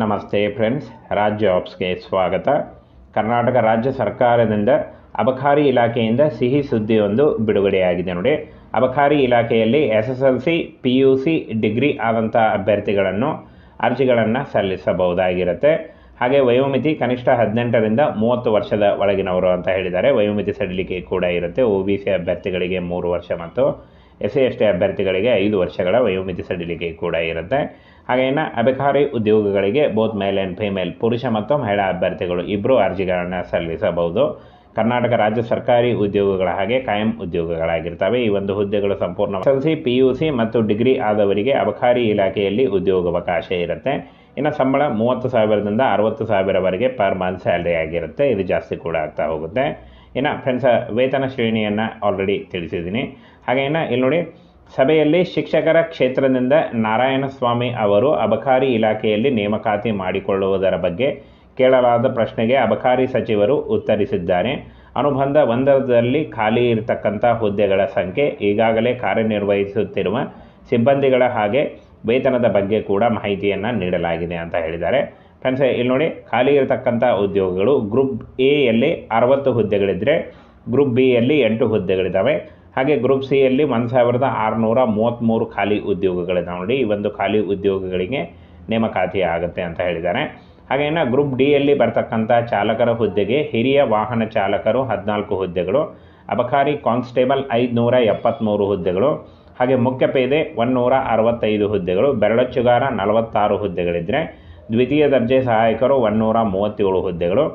ನಮಸ್ತೆ ಫ್ರೆಂಡ್ಸ್, ರಾಜ್ ಜಾಬ್ಸ್ಗೆ ಸ್ವಾಗತ. ಕರ್ನಾಟಕ ರಾಜ್ಯ ಸರ್ಕಾರದಿಂದ ಅಬಕಾರಿ ಇಲಾಖೆಯಿಂದ ಸಿಹಿ ಸುದ್ದಿಯೊಂದು ಬಿಡುಗಡೆಯಾಗಿದೆ ನೋಡಿ. ಅಬಕಾರಿ ಇಲಾಖೆಯಲ್ಲಿ SSLC PUC ಡಿಗ್ರಿ ಆದಂಥ ಅಭ್ಯರ್ಥಿಗಳನ್ನು ಅರ್ಜಿಗಳನ್ನು ಸಲ್ಲಿಸಬಹುದಾಗಿರುತ್ತೆ. ಹಾಗೆ ವಯೋಮಿತಿ ಕನಿಷ್ಠ 18ರಿಂದ 30 ವರ್ಷದ ಒಳಗಿನವರು ಅಂತ ಹೇಳಿದ್ದಾರೆ. ವಯೋಮಿತಿ ಸಡಿಲಿಕೆ ಕೂಡ ಇರುತ್ತೆ. OBC ಅಭ್ಯರ್ಥಿಗಳಿಗೆ 3 ವರ್ಷ ಮತ್ತು SC/ST ಅಭ್ಯರ್ಥಿಗಳಿಗೆ 5 ವರ್ಷಗಳ ವಯೋಮಿತಿ ಸಡಿಲಿಕೆ ಕೂಡ ಇರುತ್ತೆ. ಹಾಗೇನ ಅಬಕಾರಿ ಉದ್ಯೋಗಗಳಿಗೆ ಬೋತ್ ಮೇಲ್ ಆ್ಯಂಡ್ ಫಿಮೇಲ್, ಪುರುಷ ಮತ್ತು ಮಹಿಳಾ ಅಭ್ಯರ್ಥಿಗಳು ಇಬ್ಬರು ಅರ್ಜಿಗಳನ್ನು ಸಲ್ಲಿಸಬಹುದು. ಕರ್ನಾಟಕ ರಾಜ್ಯ ಸರ್ಕಾರಿ ಉದ್ಯೋಗಗಳ ಹಾಗೆ ಕಾಯಂ ಉದ್ಯೋಗಗಳಾಗಿರ್ತವೆ. ಈ ಒಂದು ಹುದ್ದೆಗಳು ಸಂಪೂರ್ಣ SSLC PUC ಮತ್ತು ಡಿಗ್ರಿ ಆದವರಿಗೆ ಅಬಕಾರಿ ಇಲಾಖೆಯಲ್ಲಿ ಉದ್ಯೋಗಾವಕಾಶ ಇರುತ್ತೆ. ಇನ್ನು ಸಂಬಳ 30,000ದಿಂದ 60,000ವರೆಗೆ ಪರ್ ಮಂತ್ ಸ್ಯಾಲ್ರಿ ಆಗಿರುತ್ತೆ. ಇದು ಜಾಸ್ತಿ ಕೂಡ ಆಗ್ತಾ ಹೋಗುತ್ತೆ. ಇನ್ನು ಫ್ರೆಂಡ್ಸ್, ವೇತನ ಶ್ರೇಣಿಯನ್ನು ಆಲ್ರೆಡಿ ತಿಳಿಸಿದ್ದೀನಿ. ಹಾಗೇನ ಇಲ್ಲಿ ನೋಡಿ, ಸಭೆಯಲ್ಲಿ ಶಿಕ್ಷಕರ ಕ್ಷೇತ್ರದಿಂದ ನಾರಾಯಣಸ್ವಾಮಿ ಅವರು ಅಬಕಾರಿ ಇಲಾಖೆಯಲ್ಲಿ ನೇಮಕಾತಿ ಮಾಡಿಕೊಳ್ಳುವುದರ ಬಗ್ಗೆ ಕೇಳಲಾದ ಪ್ರಶ್ನೆಗೆ ಅಬಕಾರಿ ಸಚಿವರು ಉತ್ತರಿಸಿದ್ದಾರೆ. ಅನುಬಂಧ 1ರಲ್ಲಿ ಖಾಲಿ ಇರತಕ್ಕಂಥ ಹುದ್ದೆಗಳ ಸಂಖ್ಯೆ, ಈಗಾಗಲೇ ಕಾರ್ಯನಿರ್ವಹಿಸುತ್ತಿರುವ ಸಿಬ್ಬಂದಿಗಳ ಹಾಗೆ ವೇತನದ ಬಗ್ಗೆ ಕೂಡ ಮಾಹಿತಿಯನ್ನು ನೀಡಲಾಗಿದೆ ಅಂತ ಹೇಳಿದ್ದಾರೆ. ಫ್ರೆಂಡ್ಸ್, ಇಲ್ಲಿ ನೋಡಿ, ಖಾಲಿ ಇರತಕ್ಕಂಥ ಉದ್ಯೋಗಗಳು ಗ್ರೂಪ್ ಎಯಲ್ಲಿ 60 ಹುದ್ದೆಗಳಿದ್ದರೆ ಗ್ರೂಪ್ ಬಿಯಲ್ಲಿ 8 ಹುದ್ದೆಗಳಿದ್ದಾವೆ. ಹಾಗೆ ಗ್ರೂಪ್ ಸಿಯಲ್ಲಿ 1,633 ಖಾಲಿ ಉದ್ಯೋಗಗಳಿದ್ದಾವೆ ನೋಡಿ. ಈ ಒಂದು ಖಾಲಿ ಉದ್ಯೋಗಗಳಿಗೆ ನೇಮಕಾತಿ ಆಗುತ್ತೆ ಅಂತ ಹೇಳಿದ್ದಾರೆ. ಹಾಗೇನ ಗ್ರೂಪ್ ಡಿಯಲ್ಲಿ ಬರ್ತಕ್ಕಂಥ ಚಾಲಕರ ಹುದ್ದೆಗೆ ಹಿರಿಯ ವಾಹನ ಚಾಲಕರು 14 ಹುದ್ದೆಗಳು, ಅಬಕಾರಿ ಕಾನ್ಸ್ಟೇಬಲ್ 573 ಹುದ್ದೆಗಳು, ಹಾಗೆ ಮುಖ್ಯ ಪೇದೆ 165 ಹುದ್ದೆಗಳು, ಬೆರಳಚ್ಚುಗಾರ 46 ಹುದ್ದೆಗಳಿದ್ದರೆ ದ್ವಿತೀಯ ದರ್ಜೆ ಸಹಾಯಕರು 137 ಹುದ್ದೆಗಳು,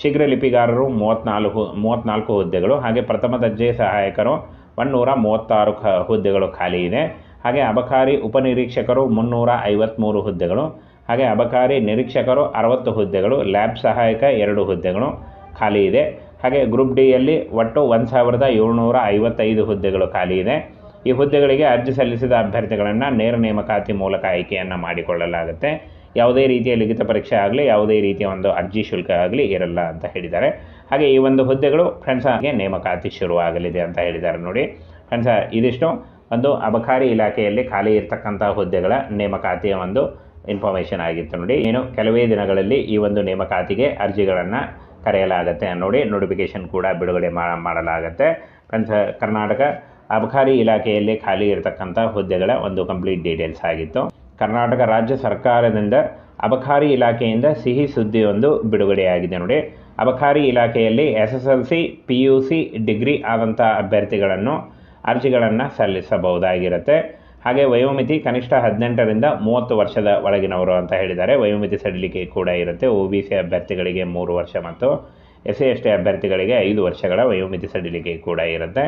ಶೀಘ್ರ ಲಿಪಿಗಾರರು 34 ಹುದ್ದೆಗಳು, ಹಾಗೆ ಪ್ರಥಮ ದರ್ಜೆ ಸಹಾಯಕರು 136 ಹುದ್ದೆಗಳು ಖಾಲಿ ಇದೆ. ಹಾಗೆ ಅಬಕಾರಿ ಉಪನಿರೀಕ್ಷಕರು 353 ಹುದ್ದೆಗಳು, ಹಾಗೆ ಅಬಕಾರಿ ನಿರೀಕ್ಷಕರು 60 ಹುದ್ದೆಗಳು, ಲ್ಯಾಬ್ ಸಹಾಯಕ 2 ಹುದ್ದೆಗಳು ಖಾಲಿ ಇದೆ. ಹಾಗೆ ಗ್ರೂಪ್ ಡಿಯಲ್ಲಿ ಒಟ್ಟು 1,755 ಹುದ್ದೆಗಳು ಖಾಲಿ ಇದೆ. ಈ ಹುದ್ದೆಗಳಿಗೆ ಅರ್ಜಿ ಸಲ್ಲಿಸಿದ ಅಭ್ಯರ್ಥಿಗಳನ್ನು ನೇರ ನೇಮಕಾತಿ ಮೂಲಕ ಆಯ್ಕೆಯನ್ನು ಮಾಡಿಕೊಳ್ಳಲಾಗುತ್ತೆ. ಯಾವುದೇ ರೀತಿಯ ಲಿಖಿತ ಪರೀಕ್ಷೆ ಆಗಲಿ, ಯಾವುದೇ ರೀತಿಯ ಒಂದು ಅರ್ಜಿ ಶುಲ್ಕ ಆಗಲಿ ಇರಲ್ಲ ಅಂತ ಹೇಳಿದ್ದಾರೆ. ಹಾಗೆ ಈ ಒಂದು ಹುದ್ದೆಗಳು ಫ್ರೆಂಡ್ಸ್ ಹಾಗೆ ನೇಮಕಾತಿ ಶುರುವಾಗಲಿದೆ ಅಂತ ಹೇಳಿದ್ದಾರೆ ನೋಡಿ. ಫ್ರೆಂಡ್ಸ್, ಇದಿಷ್ಟು ಒಂದು ಅಬಕಾರಿ ಇಲಾಖೆಯಲ್ಲಿ ಖಾಲಿ ಇರತಕ್ಕಂಥ ಹುದ್ದೆಗಳ ನೇಮಕಾತಿಯ ಒಂದು ಇನ್ಫಾರ್ಮೇಷನ್ ಆಗಿತ್ತು ನೋಡಿ. ಏನು ಕೆಲವೇ ದಿನಗಳಲ್ಲಿ ಈ ಒಂದು ನೇಮಕಾತಿಗೆ ಅರ್ಜಿಗಳನ್ನು ಕರೆಯಲಾಗುತ್ತೆ ನೋಡಿ. ನೋಟಿಫಿಕೇಶನ್ ಕೂಡ ಬಿಡುಗಡೆ ಮಾಡಲಾಗುತ್ತೆ. ಫ್ರೆಂಡ್ಸ್, ಕರ್ನಾಟಕ ಅಬಕಾರಿ ಇಲಾಖೆಯಲ್ಲಿ ಖಾಲಿ ಇರತಕ್ಕಂಥ ಹುದ್ದೆಗಳ ಒಂದು ಕಂಪ್ಲೀಟ್ ಡೀಟೇಲ್ಸ್ ಆಗಿತ್ತು. ಕರ್ನಾಟಕ ರಾಜ್ಯ ಸರ್ಕಾರದಿಂದ ಅಬಕಾರಿ ಇಲಾಖೆಯಿಂದ ಸಿಹಿ ಸುದ್ದಿಯೊಂದು ಬಿಡುಗಡೆಯಾಗಿದೆ ನೋಡಿ. ಅಬಕಾರಿ ಇಲಾಖೆಯಲ್ಲಿ SSLC PUC ಡಿಗ್ರಿ ಆದಂಥ ಅಭ್ಯರ್ಥಿಗಳನ್ನು ಅರ್ಜಿಗಳನ್ನು ಸಲ್ಲಿಸಬಹುದಾಗಿರುತ್ತೆ. ಹಾಗೆ ವಯೋಮಿತಿ ಕನಿಷ್ಠ 18ರಿಂದ 30 ವರ್ಷದ ಒಳಗಿನವರು ಅಂತ ಹೇಳಿದ್ದಾರೆ. ವಯೋಮಿತಿ ಸಡಿಲಿಕೆ ಕೂಡ ಇರುತ್ತೆ. OBC ಅಭ್ಯರ್ಥಿಗಳಿಗೆ 3 ವರ್ಷ ಮತ್ತು SC/ST ಅಭ್ಯರ್ಥಿಗಳಿಗೆ 5 ವರ್ಷಗಳ ವಯೋಮಿತಿ ಸಡಿಲಿಕೆ ಕೂಡ ಇರುತ್ತೆ.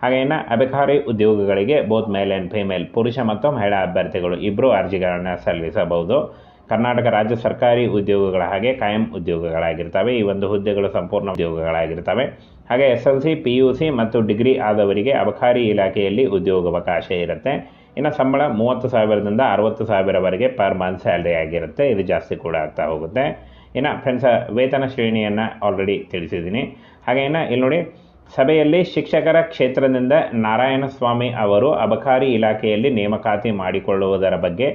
ಹಾಗೇನ ಅಬಕಾರಿ ಉದ್ಯೋಗಗಳಿಗೆ ಬೋತ್ ಮೇಲ್ ಆ್ಯಂಡ್ ಫಿಮೇಲ್, ಪುರುಷ ಮತ್ತು ಮಹಿಳಾ ಅಭ್ಯರ್ಥಿಗಳು ಇಬ್ಬರು ಅರ್ಜಿಗಳನ್ನು ಸಲ್ಲಿಸಬಹುದು. ಕರ್ನಾಟಕ ರಾಜ್ಯ ಸರ್ಕಾರಿ ಉದ್ಯೋಗಗಳ ಹಾಗೆ ಕಾಯಂ ಉದ್ಯೋಗಗಳಾಗಿರ್ತವೆ. ಈ ಒಂದು ಹುದ್ದೆಗಳು ಸಂಪೂರ್ಣ ಉದ್ಯೋಗಗಳಾಗಿರ್ತವೆ. ಹಾಗೆ SSLC PUC ಮತ್ತು ಡಿಗ್ರಿ ಆದವರಿಗೆ ಅಬಕಾರಿ ಇಲಾಖೆಯಲ್ಲಿ ಉದ್ಯೋಗಾವಕಾಶ ಇರುತ್ತೆ. ಇನ್ನು ಸಂಬಳ 30,000ದಿಂದ 60,000ವರೆಗೆ ಪರ್ ಮಂತ್ ಸ್ಯಾಲ್ರಿ ಆಗಿರುತ್ತೆ. ಇದು ಜಾಸ್ತಿ ಕೂಡ ಆಗ್ತಾ ಹೋಗುತ್ತೆ. ಇನ್ನು ಫ್ರೆಂಡ್ಸ್, ವೇತನ ಶ್ರೇಣಿಯನ್ನು ಆಲ್ರೆಡಿ ತಿಳಿಸಿದ್ದೀನಿ. ಹಾಗೇನ ಇಲ್ಲಿ ನೋಡಿ, ಸಭೆಯಲ್ಲಿ ಶಿಕ್ಷಕರ ಕ್ಷೇತ್ರದಿಂದ ನಾರಾಯಣಸ್ವಾಮಿ ಅವರು ಅಬಕಾರಿ ಇಲಾಖೆಯಲ್ಲಿ ನೇಮಕಾತಿ ಮಾಡಿಕೊಳ್ಳುವುದರ ಬಗ್ಗೆ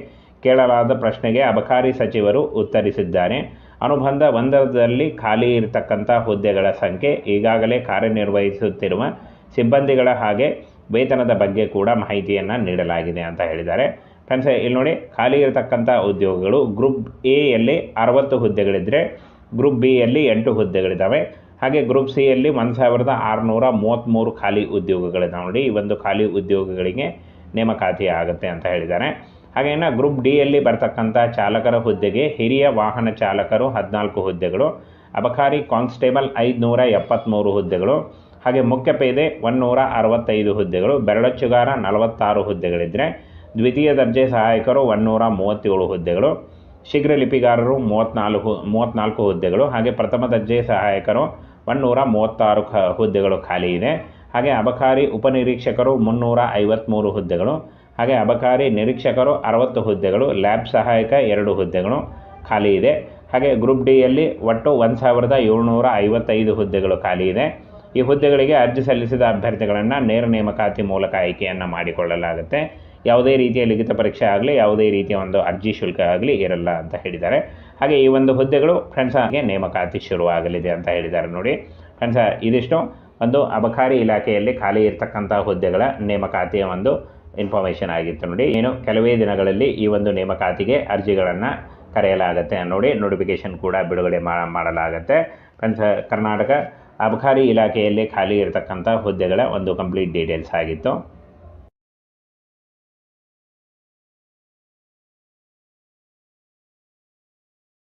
ಕೇಳಲಾದ ಪ್ರಶ್ನೆಗೆ ಅಬಕಾರಿ ಸಚಿವರು ಉತ್ತರಿಸಿದ್ದಾರೆ. ಅನುಬಂಧ 1ರಲ್ಲಿ ಖಾಲಿ ಇರತಕ್ಕಂಥ ಹುದ್ದೆಗಳ ಸಂಖ್ಯೆ, ಈಗಾಗಲೇ ಕಾರ್ಯನಿರ್ವಹಿಸುತ್ತಿರುವ ಸಿಬ್ಬಂದಿಗಳ ಹಾಗೆ ವೇತನದ ಬಗ್ಗೆ ಕೂಡ ಮಾಹಿತಿಯನ್ನು ನೀಡಲಾಗಿದೆ ಅಂತ ಹೇಳಿದ್ದಾರೆ. ಫ್ರೆಂಡ್ಸ್, ಇಲ್ಲಿ ನೋಡಿ, ಖಾಲಿ ಇರತಕ್ಕಂಥ ಉದ್ಯೋಗಗಳು ಗ್ರೂಪ್ ಎಯಲ್ಲಿ 60 ಹುದ್ದೆಗಳಿದ್ದರೆ ಗ್ರೂಪ್ ಬಿಯಲ್ಲಿ 8 ಹುದ್ದೆಗಳಿದ್ದಾವೆ. ಹಾಗೆ ಗ್ರೂಪ್ ಸಿಯಲ್ಲಿ 1,633 ಖಾಲಿ ಉದ್ಯೋಗಗಳಿದ್ದಾವೆ ನೋಡಿ. ಈ ಒಂದು ಖಾಲಿ ಉದ್ಯೋಗಗಳಿಗೆ ನೇಮಕಾತಿ ಆಗುತ್ತೆ ಅಂತ ಹೇಳಿದ್ದಾರೆ. ಹಾಗೇನ ಗ್ರೂಪ್ ಡಿಯಲ್ಲಿ ಬರ್ತಕ್ಕಂಥ ಚಾಲಕರ ಹುದ್ದೆಗೆ ಹಿರಿಯ ವಾಹನ ಚಾಲಕರು 14 ಹುದ್ದೆಗಳು, ಅಬಕಾರಿ ಕಾನ್ಸ್ಟೇಬಲ್ 573 ಹುದ್ದೆಗಳು, ಹಾಗೆ ಮುಖ್ಯ ಪೇದೆ 165 ಹುದ್ದೆಗಳು, ಬೆರಳಚ್ಚುಗಾರ 46 ಹುದ್ದೆಗಳಿದ್ದರೆ ದ್ವಿತೀಯ ದರ್ಜೆ ಸಹಾಯಕರು 137 ಹುದ್ದೆಗಳು, ಶೀಘ್ರ ಲಿಪಿಗಾರರು 34 ಹುದ್ದೆಗಳು, ಹಾಗೆ ಪ್ರಥಮ ದರ್ಜೆ ಸಹಾಯಕರು 136 ಹುದ್ದೆಗಳು ಖಾಲಿ ಇದೆ. ಹಾಗೆ ಅಬಕಾರಿ ಉಪನಿರೀಕ್ಷಕರು 353 ಹುದ್ದೆಗಳು, ಹಾಗೆ ಅಬಕಾರಿ ನಿರೀಕ್ಷಕರು 60 ಹುದ್ದೆಗಳು, ಲ್ಯಾಬ್ ಸಹಾಯಕ 2 ಹುದ್ದೆಗಳು ಖಾಲಿ ಇದೆ. ಹಾಗೆ ಗ್ರೂಪ್ ಡಿಯಲ್ಲಿ ಒಟ್ಟು 1,755 ಹುದ್ದೆಗಳು ಖಾಲಿ ಇದೆ. ಈ ಹುದ್ದೆಗಳಿಗೆ ಅರ್ಜಿ ಸಲ್ಲಿಸಿದ ಅಭ್ಯರ್ಥಿಗಳನ್ನು ನೇರ ನೇಮಕಾತಿ ಮೂಲಕ ಆಯ್ಕೆಯನ್ನು ಮಾಡಿಕೊಳ್ಳಲಾಗುತ್ತೆ. ಯಾವುದೇ ರೀತಿಯ ಲಿಖಿತ ಪರೀಕ್ಷೆ ಆಗಲಿ ಯಾವುದೇ ರೀತಿಯ ಒಂದು ಅರ್ಜಿ ಶುಲ್ಕ ಆಗಲಿ ಇರಲ್ಲ ಅಂತ ಹೇಳಿದ್ದಾರೆ. ಹಾಗೆ ಈ ಒಂದು ಹುದ್ದೆಗಳು ಫ್ರೆಂಡ್ಸ್ ಹಾಗೆ ನೇಮಕಾತಿ ಶುರುವಾಗಲಿದೆ ಅಂತ ಹೇಳಿದ್ದಾರೆ. ನೋಡಿ ಫ್ರೆಂಡ್ಸ್, ಇದಿಷ್ಟು ಒಂದು ಅಬಕಾರಿ ಇಲಾಖೆಯಲ್ಲಿ ಖಾಲಿ ಇರತಕ್ಕಂಥ ಹುದ್ದೆಗಳ ನೇಮಕಾತಿಯ ಒಂದು ಇನ್ಫಾರ್ಮೇಷನ್ ಆಗಿತ್ತು. ನೋಡಿ ಏನು ಕೆಲವೇ ದಿನಗಳಲ್ಲಿ ಈ ಒಂದು ನೇಮಕಾತಿಗೆ ಅರ್ಜಿಗಳನ್ನು ಕರೆಯಲಾಗುತ್ತೆ ನೋಡಿ, ನೋಟಿಫಿಕೇಶನ್ ಕೂಡ ಬಿಡುಗಡೆ ಮಾಡಲಾಗುತ್ತೆ. ಫ್ರೆಂಡ್ಸ್, ಕರ್ನಾಟಕ ಅಬಕಾರಿ ಇಲಾಖೆಯಲ್ಲಿ ಖಾಲಿ ಇರತಕ್ಕಂಥ ಹುದ್ದೆಗಳ ಒಂದು ಕಂಪ್ಲೀಟ್ ಡೀಟೇಲ್ಸ್ ಆಗಿತ್ತು.